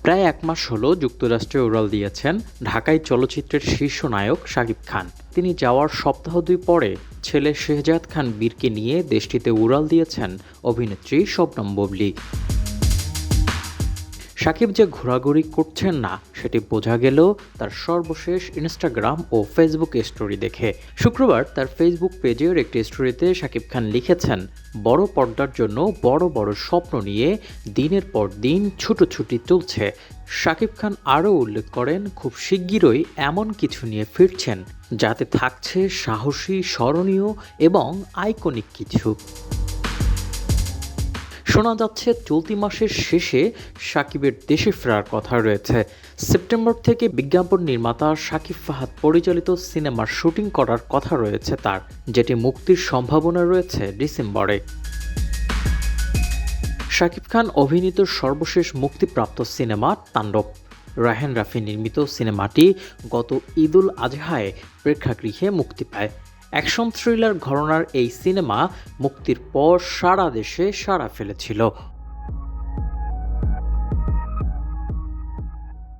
প্রায় ১ মাস হলো যুক্তরাষ্ট্রে উড়াল দিয়েছেন ঢাকাই চলচ্চিত্রের শীর্ষ নায়ক শাকিব খান। তিনি যাওয়ার সপ্তাহ ২ পরে ছেলে শেহজাদ খান বীরকে নিয়ে দেশটিতে উড়াল দিয়েছেন অভিনেত্রী শবনম বুবলী। শাকিব যে ঘোরাঘুরি করছেন না সেটি বোঝা গেল তার সর্বশেষ ইনস্টাগ্রাম ও ফেসবুক স্টোরি দেখে। শুক্রবার তার ফেসবুক পেজের একটি স্টোরিতে শাকিব খান লিখেছেন, বড় পর্দার জন্য বড় বড় স্বপ্ন নিয়ে দিনের পর দিন ছুটোছুটি চলছে। শাকিব খান আরও উল্লেখ করেন, খুব শিগগিরই এমন কিছু নিয়ে ফিরছেন যাতে থাকছে সাহসী, স্মরণীয় এবং আইকনিক কিছু। শোনা যাচ্ছে চলতি মাসের শেষে শাকিবের দেশে ফেরার কথা রয়েছে। সেপ্টেম্বর থেকে বিজ্ঞাপন নির্মাতা শাকিব ফাহাদ পরিচালিত সিনেমার শুটিং করার কথা রয়েছে তার, যেটি মুক্তির সম্ভাবনা রয়েছে ডিসেম্বরে। শাকিব খান অভিনীত সর্বশেষ মুক্তিপ্রাপ্ত সিনেমা তাণ্ডব। রায়হান রাফি নির্মিত সিনেমাটি গত ঈদুল আজহায় প্রেক্ষাগৃহে মুক্তি পায়। অ্যাকশন থ্রিলার ঘরানার এই সিনেমা মুক্তির পর সারা দেশে সাড়া ফেলেছিল।